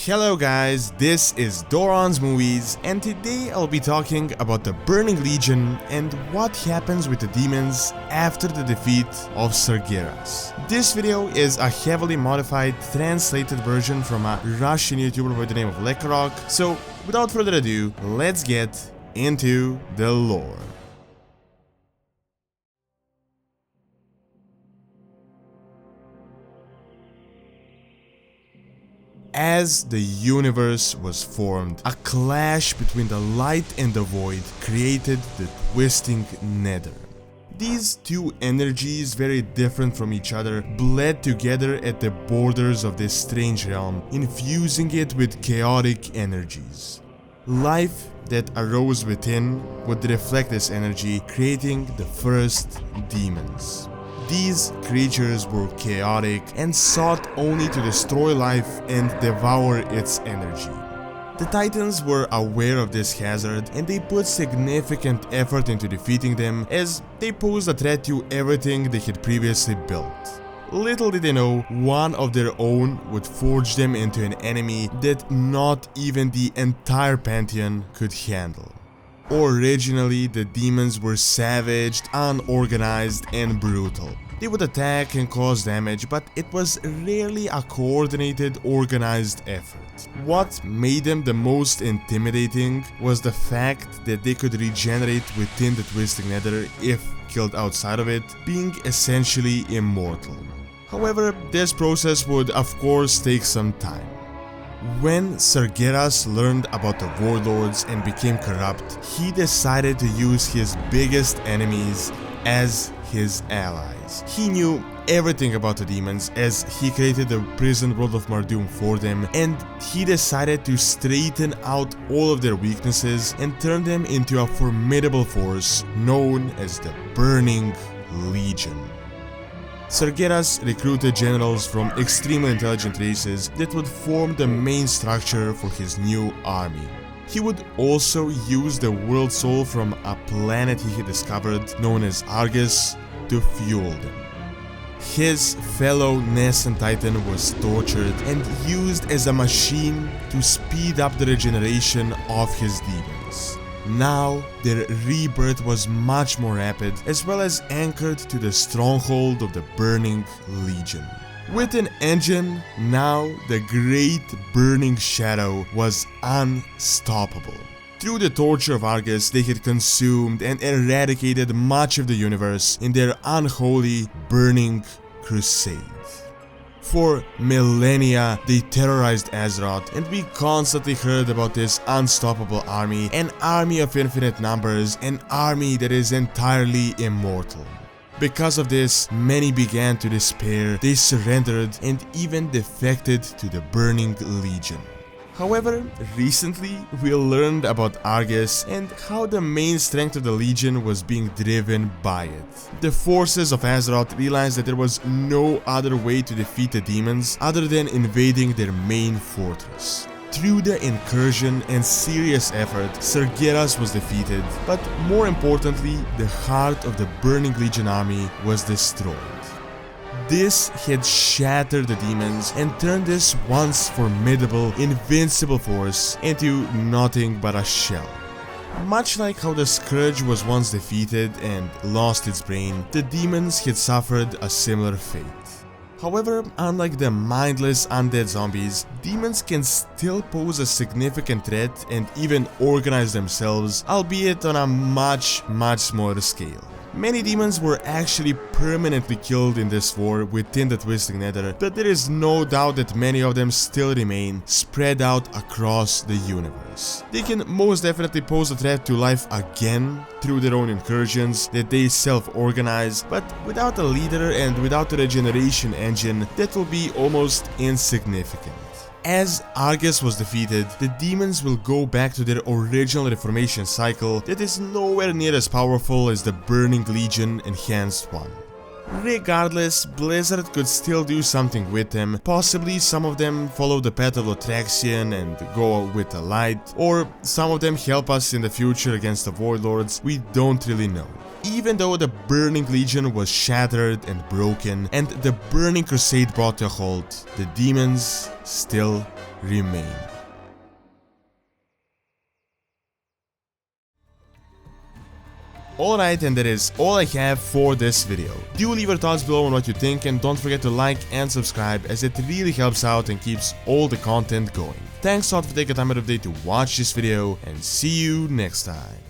Hello guys, this is Doran's Movies, and today I'll be talking about the Burning Legion and what happens with the demons after the defeat of Sargeras. This video is a heavily modified, translated version from a Russian YouTuber by the name of Lekarok, so without further ado, let's get into the lore. As the universe was formed, a clash between the light and the void created the twisting nether. These two energies, very different from each other, bled together at the borders of this strange realm, infusing it with chaotic energies. Life that arose within would reflect this energy, creating the first demons. These creatures were chaotic and sought only to destroy life and devour its energy. The Titans were aware of this hazard and they put significant effort into defeating them, as they posed a threat to everything they had previously built. Little did they know, one of their own would forge them into an enemy that not even the entire Pantheon could handle. Originally, the demons were savage, unorganized, and brutal. They would attack and cause damage, but it was rarely a coordinated, organized effort. What made them the most intimidating was the fact that they could regenerate within the Twisting Nether if killed outside of it, being essentially immortal. However, this process would of course take some time. When Sargeras learned about the warlords and became corrupt, he decided to use his biggest enemies as his allies. He knew everything about the demons, as he created the prison world of Mardoom for them, and he decided to straighten out all of their weaknesses and turn them into a formidable force known as the Burning Legion. Sargeras recruited generals from extremely intelligent races that would form the main structure for his new army. He would also use the world soul from a planet he had discovered known as Argus to fuel them. His fellow Nascent Titan was tortured and used as a machine to speed up the regeneration of his demons. Now, their rebirth was much more rapid, as well as anchored to the stronghold of the Burning Legion. With an engine, now the great burning shadow was unstoppable. Through the torture of Argus, they had consumed and eradicated much of the universe in their unholy burning crusade. For millennia, they terrorized Azeroth, and we constantly heard about this unstoppable army, an army of infinite numbers, an army that is entirely immortal. Because of this, many began to despair, they surrendered, and even defected to the Burning Legion. However, recently we learned about Argus and how the main strength of the Legion was being driven by it. The forces of Azeroth realized that there was no other way to defeat the demons other than invading their main fortress. Through the incursion and serious effort, Sargeras was defeated, but more importantly, the heart of the Burning Legion army was destroyed. This had shattered the demons and turned this once formidable, invincible force into nothing but a shell. Much like how the Scourge was once defeated and lost its brain, the demons had suffered a similar fate. However, unlike the mindless undead zombies, demons can still pose a significant threat and even organize themselves, albeit on a much smaller scale. Many demons were actually permanently killed in this war within the Twisting Nether, but there is no doubt that many of them still remain spread out across the universe. They can most definitely pose a threat to life again through their own incursions that they self-organize, but without a leader and without a regeneration engine, that will be almost insignificant. As Argus was defeated, the demons will go back to their original reformation cycle that is nowhere near as powerful as the Burning Legion Enhanced one. Regardless, Blizzard could still do something with them. Possibly some of them follow the path of Lotraxion and go with the light, or some of them help us in the future against the warlords. We don't really know. Even though the Burning Legion was shattered and broken, and the Burning Crusade brought to a halt, the demons still remain. Alright, and that is all I have for this video. Do leave your thoughts below on what you think, and don't forget to like and subscribe, as it really helps out and keeps all the content going. Thanks a lot for taking time out of the day to watch this video, and see you next time.